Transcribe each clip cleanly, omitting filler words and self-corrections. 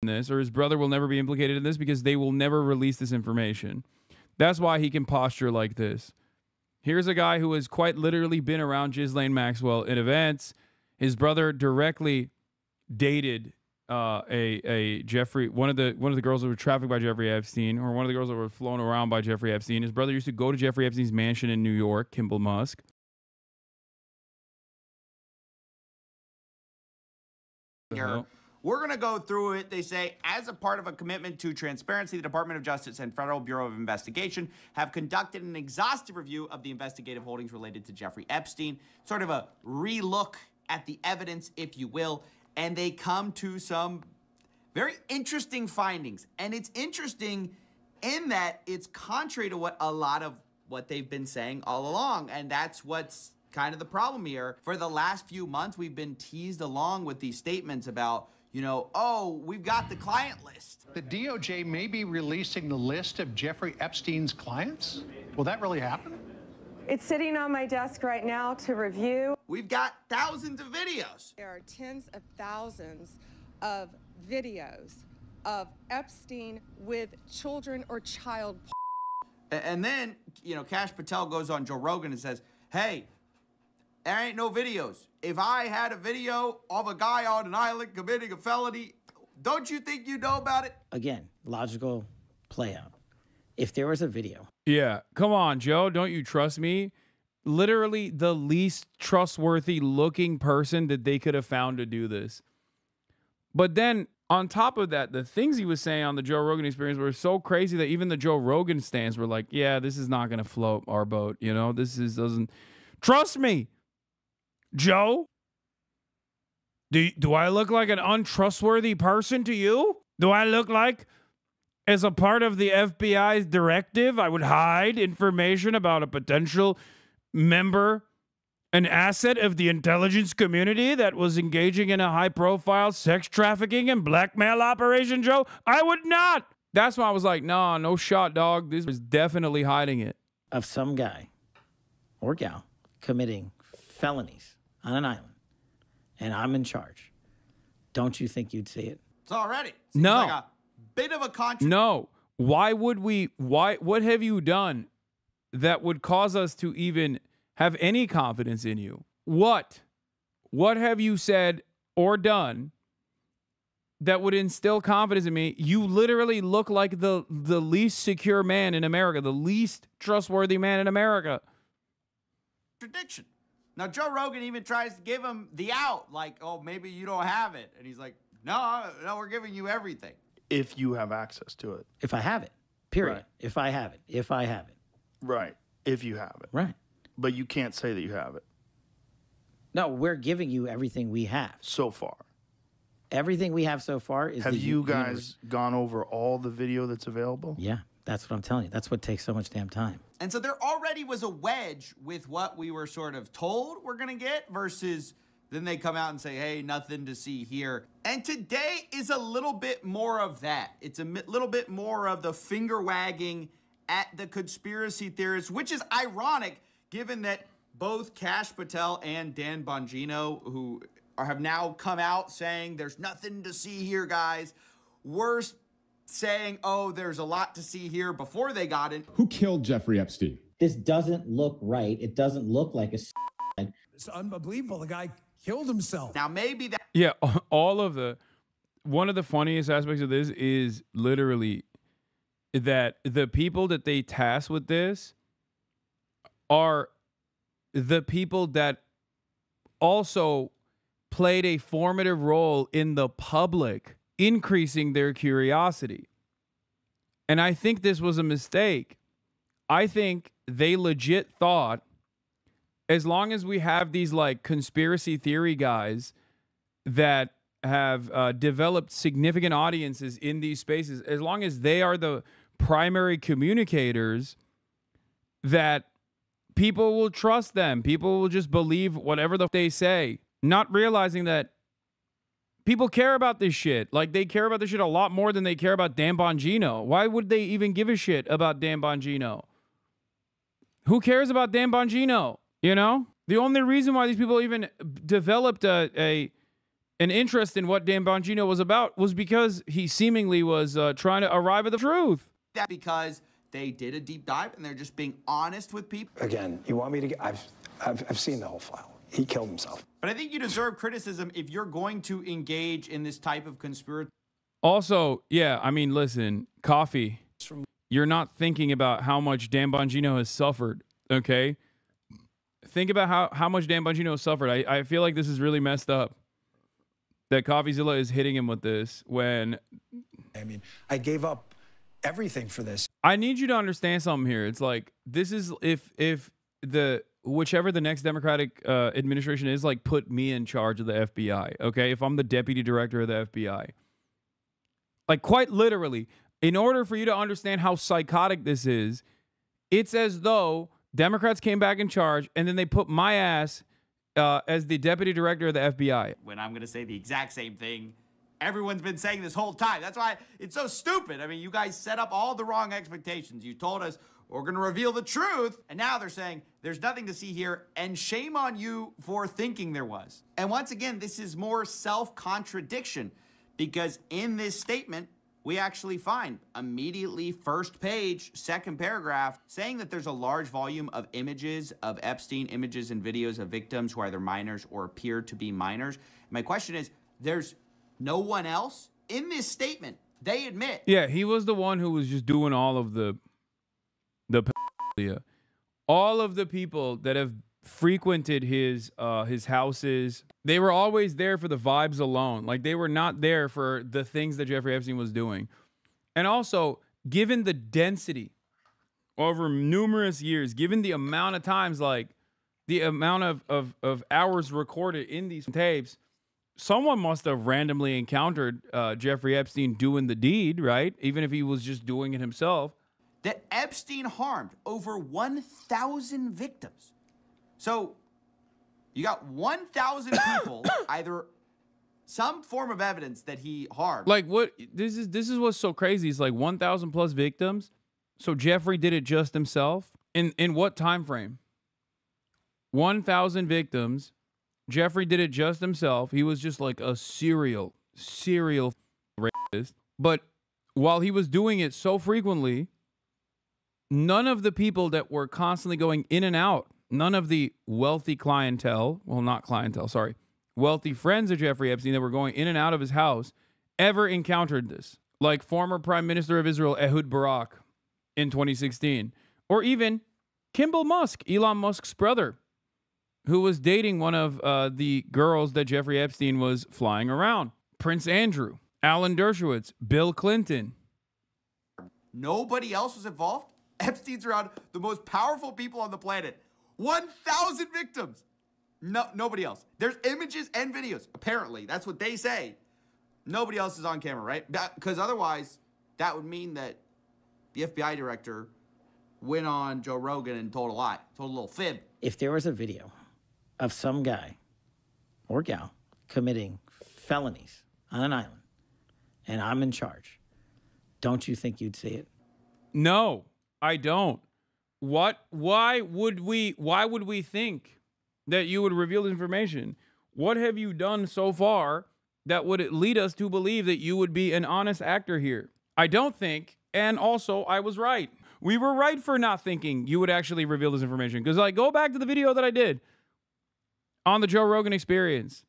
this, or his brother will never be implicated in this because they will never release this information. That's why he can posture like this. Here's a guy who has quite literally been around Ghislaine Maxwell in events. His brother directly dated a Jeffrey, one of the girls that were trafficked by Jeffrey Epstein, or one of the girls that were flown around by Jeffrey Epstein. His brother used to go to Jeffrey Epstein's mansion in New York, Kimball Musk. We're going to go through it. They say, as a part of a commitment to transparency, the Department of Justice and Federal Bureau of Investigation have conducted an exhaustive review of the investigative holdings related to Jeffrey Epstein, sort of a relook at the evidence, if you will, and they come to some very interesting findings. And it's interesting in that it's contrary to what a lot of what they've been saying all along, and that's what's kind of the problem here. For the last few months, we've been teased along with these statements about, you know, oh, we've got the client list. The DOJ may be releasing the list of Jeffrey Epstein's clients? Will that really happen? It's sitting on my desk right now to review. We've got thousands of videos. There are tens of thousands of videos of Epstein with children or child. And then, you know, Kash Patel goes on Joe Rogan and says, hey, there ain't no videos. If I had a video of a guy on an island committing a felony, don't you think you know about it? Again, logical play out. If there was a video. Yeah, come on, Joe. Don't you trust me? Literally the least trustworthy looking person that they could have found to do this. But then on top of that, the things he was saying on the Joe Rogan Experience were so crazy that even the Joe Rogan stands were like, yeah, this is not going to float our boat. You know, doesn't trust me. Joe, do I look like an untrustworthy person to you? Do I look like, as a part of the FBI's directive, I would hide information about a potential member, an asset of the intelligence community that was engaging in a high-profile sex trafficking and blackmail operation, Joe? I would not. That's why I was like, nah, no shot, dog. This was definitely hiding it. Of some guy or gal committing felonies on an island, and I'm in charge. Don't you think you'd see it? It's already. No. Like a bit of a contradiction. No. Why would we? What have you done that would cause us to even have any confidence in you? What have you said or done that would instill confidence in me? You literally look like the least secure man in America, the least trustworthy man in America. Contradiction. Now, Joe Rogan even tries to give him the out, like, oh, maybe you don't have it. And he's like, no, we're giving you everything. If you have access to it. If I have it, period. Right. If I have it. Right. If you have it. Right. But you can't say that you have it. No, we're giving you everything we have. So far. Everything we have so far is Have you guys gone over all the video that's available? Yeah, that's what I'm telling you. That's what takes so much damn time. And so there already was a wedge with what we were sort of told we're going to get versus then they come out and say, hey, nothing to see here. And today is a little bit more of that. It's a little bit more of the finger wagging at the conspiracy theorists, which is ironic given that both Kash Patel and Dan Bongino, who have now come out saying there's nothing to see here, guys, were saying, oh, there's a lot to see here before they got in. Who killed Jeffrey Epstein? This doesn't look right. It doesn't look like a. It's unbelievable. The guy killed himself. Now, maybe that. Yeah, one of the funniest aspects of this is literally that the people that they task with this are the people that also played a formative role in the public increasing their curiosity. And I think this was a mistake. I think they legit thought, as long as we have these like conspiracy theory guys that have developed significant audiences in these spaces, as long as they are the primary communicators, that people will trust them. People will just believe whatever they say, not realizing that people care about this shit. Like, they care about this shit a lot more than they care about Dan Bongino. Why would they even give a shit about Dan Bongino? Who cares about Dan Bongino? You know? The only reason why these people even developed a an interest in what Dan Bongino was about was because he seemingly was trying to arrive at the truth. That because they did a deep dive and they're just being honest with people. Again, you want me to get, I've seen the whole file. He killed himself. But I think you deserve criticism if you're going to engage in this type of conspiracy. Also, yeah, I mean, listen, Coffee, you're not thinking about how much Dan Bongino has suffered, okay? Think about how much Dan Bongino has suffered. I feel like this is really messed up that CoffeeZilla is hitting him with this when... I mean, I gave up everything for this. I need you to understand something here. It's like, this is, if the... whichever the next Democratic administration is, like, put me in charge of the FBI, okay? If I'm the deputy director of the FBI. Like, quite literally, in order for you to understand how psychotic this is, it's as though Democrats came back in charge and then they put my ass as the deputy director of the FBI. When I'm going to say the exact same thing everyone's been saying this whole time. That's why it's so stupid. I mean, you guys set up all the wrong expectations. You told us we're going to reveal the truth, and now they're saying there's nothing to see here, and shame on you for thinking there was. And once again, this is more self-contradiction, because in this statement, we actually find immediately first page, second paragraph, saying that there's a large volume of images of Epstein, images and videos of victims who are either minors or appear to be minors. My question is, there's no one else in this statement. They admit. Yeah, he was the one who was just doing all of the pedophilia. All of the people that have frequented his houses, they were always there for the vibes alone. Like, they were not there for the things that Jeffrey Epstein was doing. And also, given the density over numerous years, given the amount of times, like the amount of hours recorded in these tapes, someone must have randomly encountered Jeffrey Epstein doing the deed, right? Even if he was just doing it himself. That Epstein harmed over 1,000 victims. So you got 1,000 people, either some form of evidence that he harmed. Like, what? This is what's so crazy. It's like 1,000 plus victims. So Jeffrey did it just himself. In what time frame? 1,000 victims. Jeffrey did it just himself. He was just like a serial rapist. But while he was doing it so frequently, none of the people that were constantly going in and out, none of the wealthy clientele, well, not clientele, sorry, wealthy friends of Jeffrey Epstein that were going in and out of his house ever encountered this. Like former Prime Minister of Israel, Ehud Barak, in 2016. Or even Kimball Musk, Elon Musk's brother, who was dating one of the girls that Jeffrey Epstein was flying around. Prince Andrew, Alan Dershowitz, Bill Clinton. Nobody else was involved? Epstein's around the most powerful people on the planet. 1,000 victims. No, nobody else. There's images and videos. Apparently, that's what they say. Nobody else is on camera, right? Because otherwise, that would mean that the FBI director went on Joe Rogan and told a lie, told a little fib. If there was a video of some guy or gal committing felonies on an island and I'm in charge, don't you think you'd see it? No, I don't. Why would we think that you would reveal this information? What have you done so far that would lead us to believe that you would be an honest actor here? I don't think, and also I was right. We were right for not thinking you would actually reveal this information. Because, like, go back to the video that I did on the Joe Rogan Experience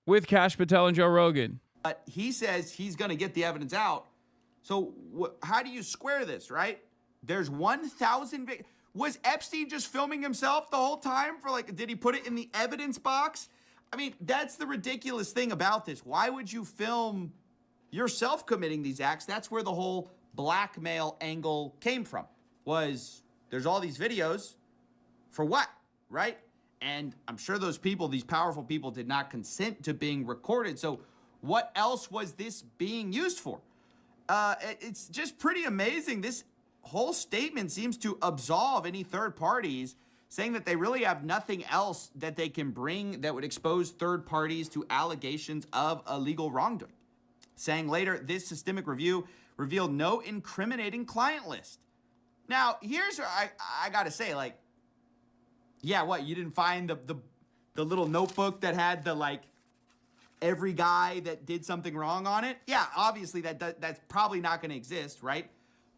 with Kash Patel and Joe Rogan. But he says he's going to get the evidence out. So how do you square this, right? There's 1,000. Was Epstein just filming himself the whole time? Did he put it in the evidence box? I mean, that's the ridiculous thing about this. Why would you film yourself committing these acts? That's where the whole blackmail angle came from. There's all these videos for what, right? And I'm sure those people, these powerful people, did not consent to being recorded. So what else was this being used for? It's just pretty amazing. This whole statement seems to absolve any third parties, saying that they really have nothing else that they can bring that would expose third parties to allegations of illegal wrongdoing. Saying later, this systemic review revealed no incriminating client list. Now, here's where I gotta say, like, yeah, what, you didn't find the little notebook that had the, like, every guy that did something wrong on it, yeah, obviously that's probably not going to exist, right?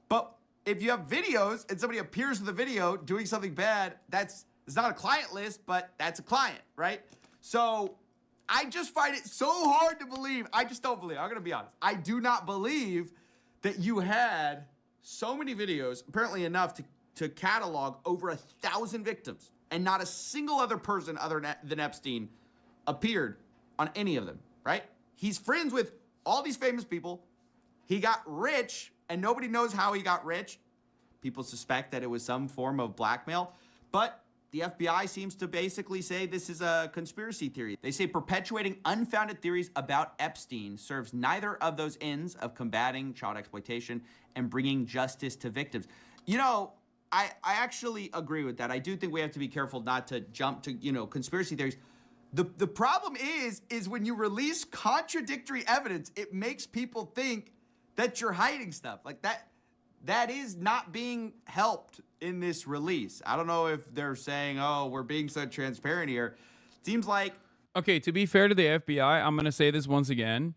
But if you have videos and somebody appears in the video doing something bad, it's not a client list, but that's a client, right? So I just find it so hard to believe. I just don't believe. I'm going to be honest. I do not believe that you had so many videos, apparently enough to catalog over 1,000 victims, and not a single other person other than Epstein appeared on any of them, right? He's friends with all these famous people. He got rich, and nobody knows how he got rich. People suspect that it was some form of blackmail, but the FBI seems to basically say this is a conspiracy theory. They say perpetuating unfounded theories about Epstein serves neither of those ends of combating child exploitation and bringing justice to victims. You know, I actually agree with that. I do think we have to be careful not to jump to, conspiracy theories. The problem is when you release contradictory evidence, it makes people think that you're hiding stuff. Like that is not being helped in this release. I don't know if they're saying, oh, we're being so transparent here. Seems like... Okay, to be fair to the FBI, I'm going to say this once again,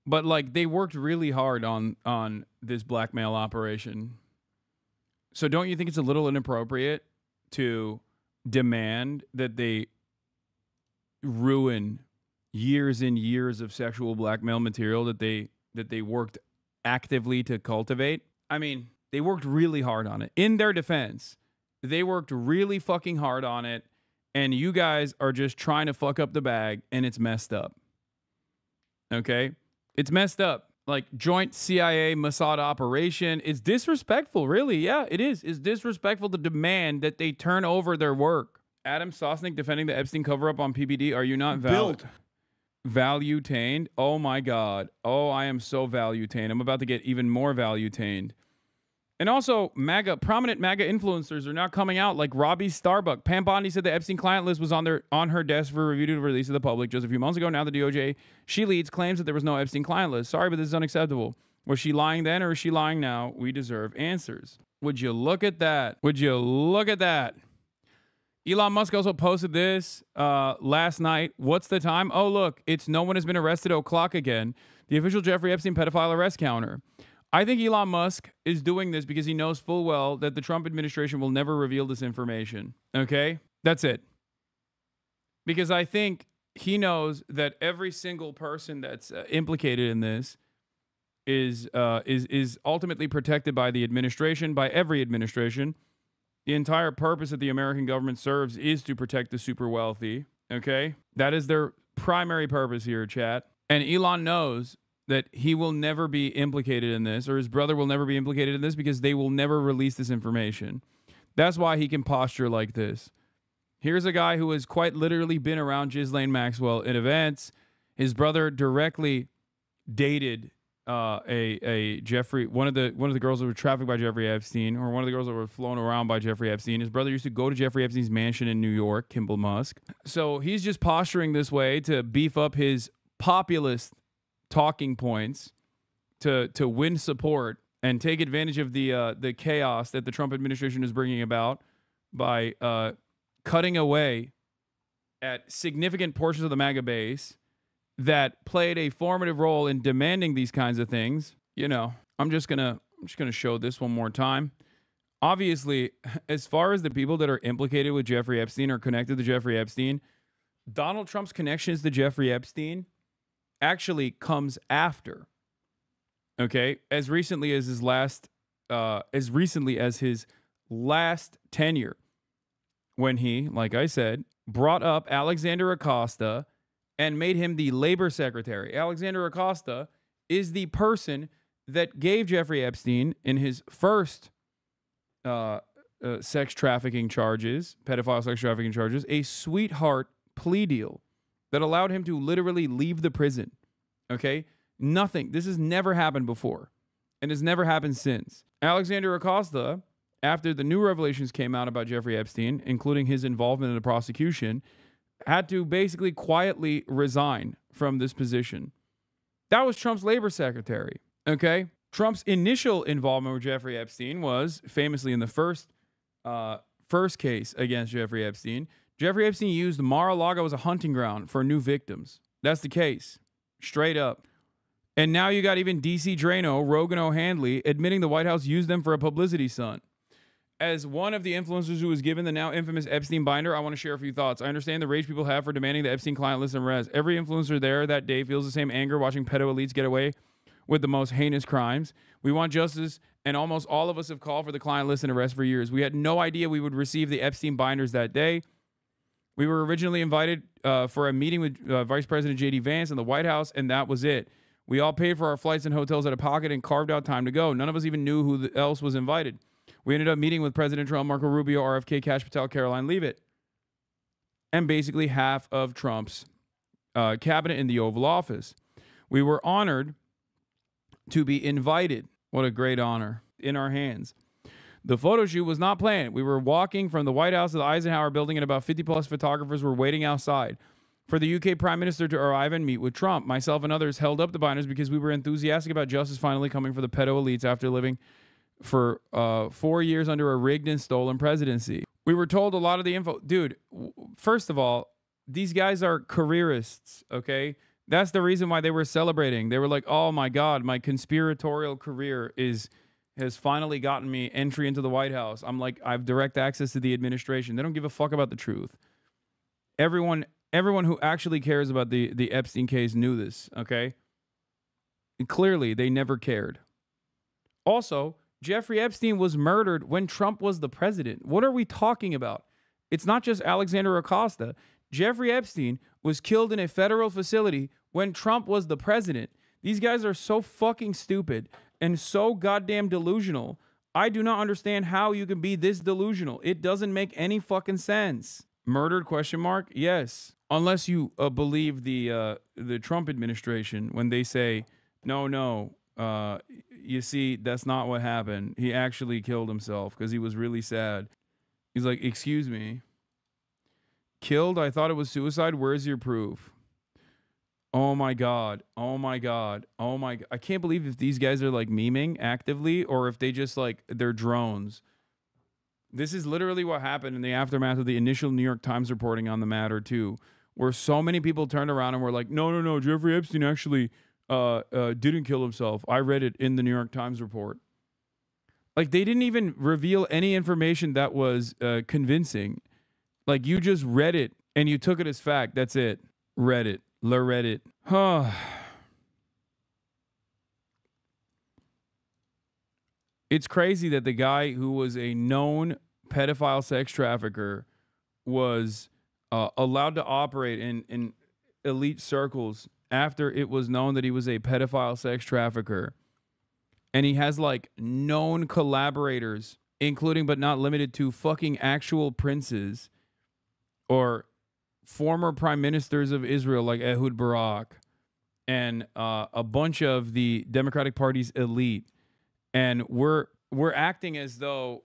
but like they worked really hard on this blackmail operation. So don't you think it's a little inappropriate to demand that they ruin years and years of sexual blackmail material that they worked actively to cultivate? I mean, they worked really hard on it. In their defense, they worked really fucking hard on it, and you guys are just trying to fuck up the bag, and it's messed up. Okay? It's messed up. Like, joint CIA Mossad operation. It's disrespectful, really. Yeah, it is. It's disrespectful to demand that they turn over their work. Adam Sosnick defending the Epstein cover-up on PBD. Are you not value-tained? Oh, my God. Oh, I am so value-tained. I'm about to get even more value-tained. And also, prominent MAGA influencers are now coming out, like Robbie Starbuck. Pam Bondi said the Epstein client list was on her desk for review to release to the public just a few months ago. Now the DOJ she leads claims that there was no Epstein client list. Sorry, but this is unacceptable. Was she lying then or is she lying now? We deserve answers. Would you look at that? Would you look at that? Elon Musk also posted this last night. What's the time? Oh, look, it's no one has been arrested o'clock again. The official Jeffrey Epstein pedophile arrest counter. I think Elon Musk is doing this because he knows full well that the Trump administration will never reveal this information. Okay? That's it. Because I think he knows that every single person that's implicated in this is ultimately protected by the administration, by every administration. The entire purpose that the American government serves is to protect the super wealthy. Okay? That is their primary purpose here, chat. And Elon knows that he will never be implicated in this, or his brother will never be implicated in this, because they will never release this information. That's why he can posture like this. Here's a guy who has quite literally been around Ghislaine Maxwell at events. His brother directly dated a Jeffrey, one of the girls that were trafficked by Jeffrey Epstein, or one of the girls that were flown around by Jeffrey Epstein. His brother used to go to Jeffrey Epstein's mansion in New York, Kimball Musk. So he's just posturing this way to beef up his populist talking points to win support and take advantage of the chaos that the Trump administration is bringing about by cutting away at significant portions of the MAGA base that played a formative role in demanding these kinds of things. You know, I'm just gonna show this one more time. Obviously, as far as the people that are implicated with Jeffrey Epstein or connected to Jeffrey Epstein, Donald Trump's connections to Jeffrey Epstein actually comes after. Okay, as recently as his last tenure, when he, like I said, brought up Alexander Acosta and made him the labor secretary. Alexander Acosta is the person that gave Jeffrey Epstein, in his first sex trafficking charges, pedophile sex trafficking charges, a sweetheart plea deal that allowed him to literally leave the prison. Okay? Nothing. This has never happened before, and has never happened since. Alexander Acosta, after the new revelations came out about Jeffrey Epstein, including his involvement in the prosecution, had to basically quietly resign from this position. That was Trump's labor secretary. Okay? Trump's initial involvement with Jeffrey Epstein was famously in the first case against Jeffrey Epstein. Jeffrey Epstein used Mar-a-Lago as a hunting ground for new victims. That's the case. Straight up. And now you got even DC Drano, Rogan O'Handley, admitting the White House used them for a publicity stunt. As one of the influencers who was given the now infamous Epstein binder, I want to share a few thoughts. I understand the rage people have for demanding the Epstein client list and arrest. Every influencer there that day feels the same anger watching pedo elites get away with the most heinous crimes. We want justice, and almost all of us have called for the client list and arrest for years. We had no idea we would receive the Epstein binders that day. We were originally invited for a meeting with Vice President J.D. Vance in the White House, and that was it. We all paid for our flights and hotels out of pocket and carved out time to go. None of us even knew who else was invited. We ended up meeting with President Trump, Marco Rubio, RFK, Kash Patel, Caroline Leavitt, and basically half of Trump's cabinet in the Oval Office. We were honored to be invited. What a great honor in our hands. The photo shoot was not planned. We were walking from the White House to the Eisenhower building, and about 50-plus photographers were waiting outside for the UK Prime Minister to arrive and meet with Trump. Myself and others held up the binders because we were enthusiastic about justice finally coming for the pedo elites after living for 4 years under a rigged and stolen presidency. We were told a lot of the info. Dude, first of all, these guys are careerists, okay? That's the reason why they were celebrating. They were like, oh my God, my conspiratorial career has finally gotten me entry into the White House. I'm like, I have direct access to the administration. They don't give a fuck about the truth. Everyone who actually cares about the Epstein case knew this, okay? And clearly, they never cared. Also, Jeffrey Epstein was murdered when Trump was the president. What are we talking about? It's not just Alexander Acosta. Jeffrey Epstein was killed in a federal facility when Trump was the president. These guys are so fucking stupid and so goddamn delusional. I do not understand how you can be this delusional. It doesn't make any fucking sense. Murdered, question mark? Yes. Unless you believe the Trump administration when they say, no, you see, that's not what happened. He actually killed himself because he was really sad. He's like, excuse me. Killed? I thought it was suicide. Where's your proof? Oh my God. Oh my God. Oh my God. I can't believe if these guys are like memeing actively or if they just like, they're drones. This is literally what happened in the aftermath of the initial New York Times reporting on the matter too, where so many people turned around and were like, no, Jeffrey Epstein actually didn't kill himself. I read it in the New York Times report. Like, they didn't even reveal any information that was convincing. Like, you just read it and you took it as fact. That's it. Read it. Read it. It's crazy that the guy who was a known pedophile sex trafficker was allowed to operate in elite circles after it was known that he was a pedophile sex trafficker. And he has like known collaborators, including but not limited to fucking actual princes or former prime ministers of Israel like Ehud Barak and a bunch of the Democratic Party's elite. And we're acting as though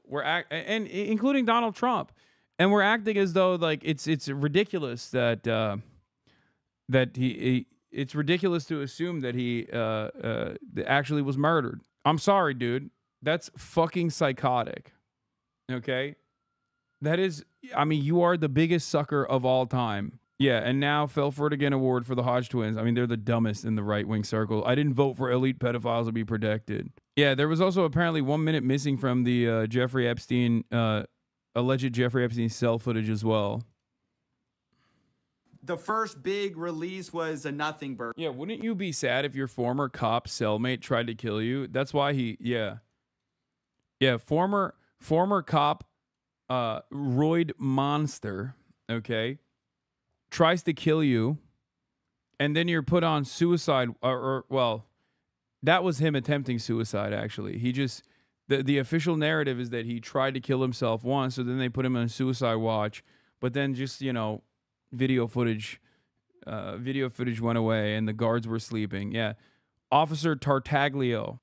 and including Donald Trump, and we're acting as though like it's ridiculous that it's ridiculous to assume that he actually was murdered. I'm sorry, dude. That's fucking psychotic. Okay, that is. I mean, you are the biggest sucker of all time. Yeah, and now fell for it again award for the Hodge twins. I mean, they're the dumbest in the right-wing circle. I didn't vote for elite pedophiles to be protected. Yeah, there was also apparently 1 minute missing from the Jeffrey Epstein, alleged Jeffrey Epstein cell footage as well. The first big release was a nothing burger. Yeah, wouldn't you be sad if your former cop cellmate tried to kill you? That's why former cop, roid monster, okay, tries to kill you, and then you're put on suicide, well, that was him attempting suicide, actually. He just, the official narrative is that he tried to kill himself once, so then they put him on suicide watch, but then just, video footage went away, and the guards were sleeping. Yeah. Officer Tartaglio.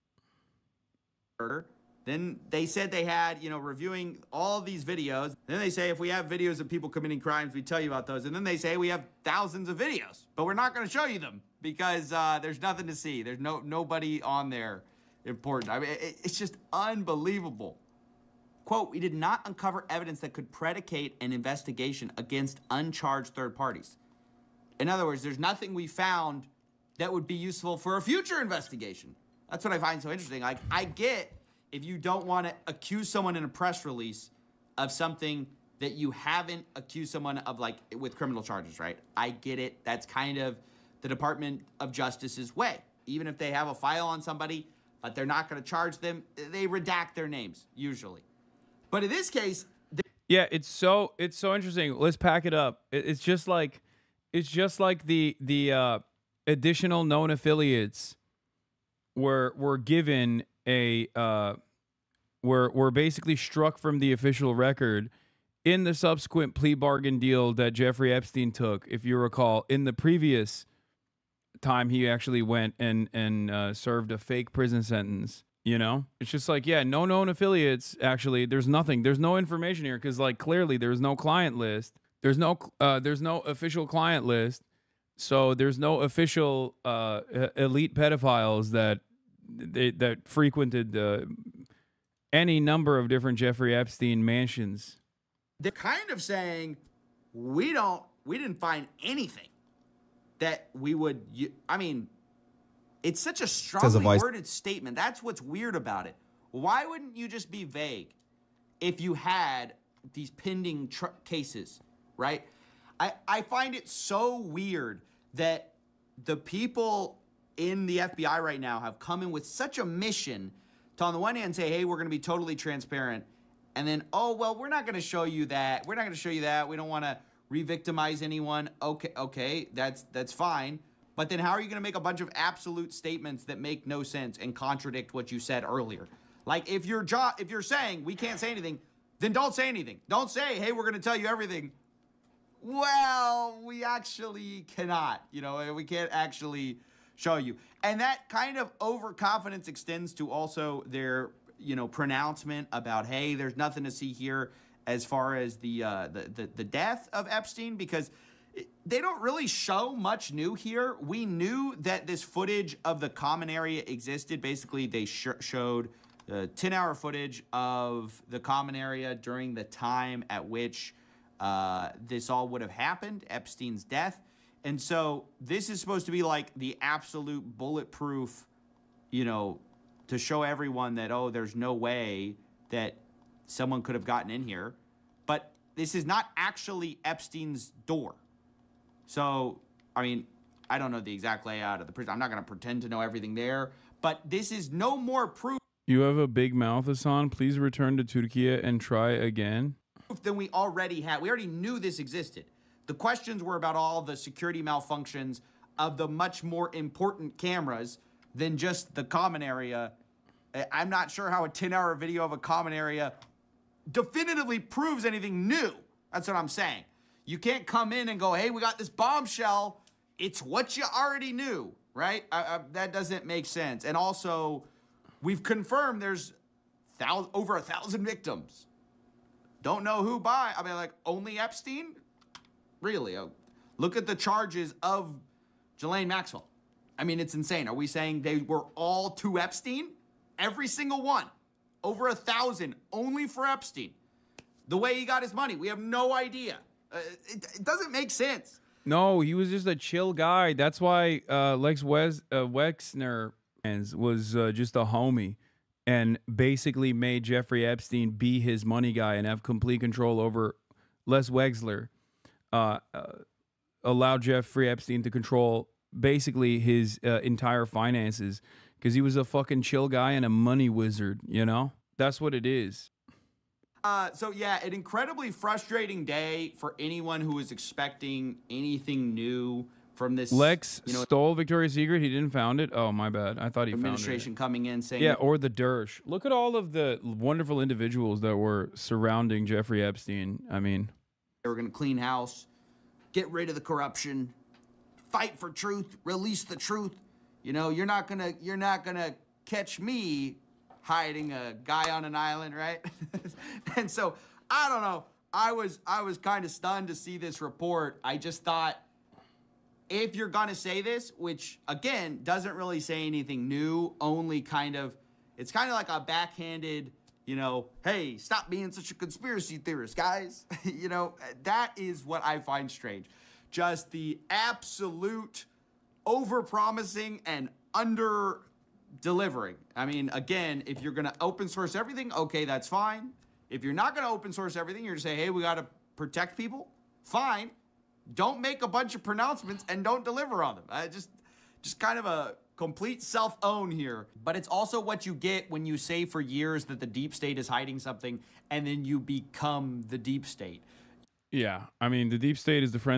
Then they said they had, reviewing all these videos. Then they say if we have videos of people committing crimes, we tell you about those. And then they say we have thousands of videos, but we're not going to show you them because there's nothing to see. There's nobody on there important. I mean, it's just unbelievable. Quote, we did not uncover evidence that could predicate an investigation against uncharged third parties. In other words, there's nothing we found that would be useful for a future investigation. That's what I find so interesting. Like, I get if you don't want to accuse someone in a press release of something that you haven't accused someone of, like, with criminal charges, right? I get it. That's kind of the Department of Justice's way. Even if they have a file on somebody, but they're not going to charge them, they redact their names, usually. But in this case... Yeah, it's so interesting. Let's pack it up. It's just like the additional known affiliates were given a were basically struck from the official record in the subsequent plea bargain deal that Jeffrey Epstein took, if you recall, in the previous time he actually went and served a fake prison sentence. You know, it's just like, yeah, no known affiliates. Actually, there's nothing. There's no information here because, like, clearly there's no client list. There's no official client list. So there's no official elite pedophiles that frequented any number of different Jeffrey Epstein mansions. They're kind of saying we didn't find anything that we would. I mean, it's such a strongly worded statement. That's what's weird about it. Why wouldn't you just be vague if you had these pending cases, right? I find it so weird that the people in the FBI right now have come in with such a mission to, on the one hand, say, hey, we're going to be totally transparent. And then, oh, well, we're not going to show you that. We're not going to show you that. We don't want to re-victimize anyone. Okay, that's fine. But then how are you going to make a bunch of absolute statements that make no sense and contradict what you said earlier? Like, if you're saying we can't say anything, then don't say anything. Don't say, hey, we're going to tell you everything. Well, we actually cannot. You know, we can't actually show you. And that kind of overconfidence extends to also their, you know, pronouncement about, hey, there's nothing to see here as far as the death of Epstein, because they don't really show much new here. We knew that this footage of the common area existed. Basically, they showed 10-hour footage of the common area during the time at which this all would have happened, Epstein's death. And so this is supposed to be like the absolute bulletproof, you know, to show everyone that, oh, there's no way that someone could have gotten in here. But this is not actually Epstein's door. So, I mean, I don't know the exact layout of the prison. I'm not going to pretend to know everything there. But this is no more proof. You have a big mouth, Hasan. Please return to Turkey and try again. Than we already had. We already knew this existed. The questions were about all the security malfunctions of the much more important cameras than just the common area. I'm not sure how a 10-hour video of a common area definitively proves anything new. That's what I'm saying. You can't come in and go, hey, we got this bombshell. It's what you already knew, right? That doesn't make sense. And also, we've confirmed there's over 1,000 victims. Don't know who by. I mean, like, only Epstein? Really? Look at the charges of Ghislaine Maxwell. I mean, it's insane. Are we saying they were all to Epstein? Every single one. Over 1,000 only for Epstein. The way he got his money, we have no idea. It doesn't make sense. No, he was just a chill guy. That's why Lex Wexner was just a homie and basically made Jeffrey Epstein be his money guy and have complete control over Les Wexler. Allowed Jeffrey Epstein to control basically his entire finances because he was a fucking chill guy and a money wizard, you know? That's what it is. So, yeah, an incredibly frustrating day for anyone who was expecting anything new from this. Lex stole Victoria's Secret. He didn't found it. Oh, my bad. I thought he found it. Administration coming in saying... Yeah, or the Dersh. Look at all of the wonderful individuals that were surrounding Jeffrey Epstein. I mean... They were going to clean house, get rid of the corruption, fight for truth, release the truth. You know, you're not gonna catch me hiding a guy on an island, right? And so, I don't know. I was kind of stunned to see this report. I just thought, if you're gonna say this, which again doesn't really say anything new, only it's kind of like a backhanded, you know, hey, stop being such a conspiracy theorist, guys. You know, that is what I find strange. just the absolute over-promising and under-delivering. I mean, again, if you're going to open source everything, okay, that's fine. If you're not going to open source everything, you're going to say, hey, we got to protect people, fine. Don't make a bunch of pronouncements and don't deliver on them. Just kind of a complete self-own here. But it's also what you get when you say for years that the deep state is hiding something and then you become the deep state. Yeah, I mean, the deep state is the friends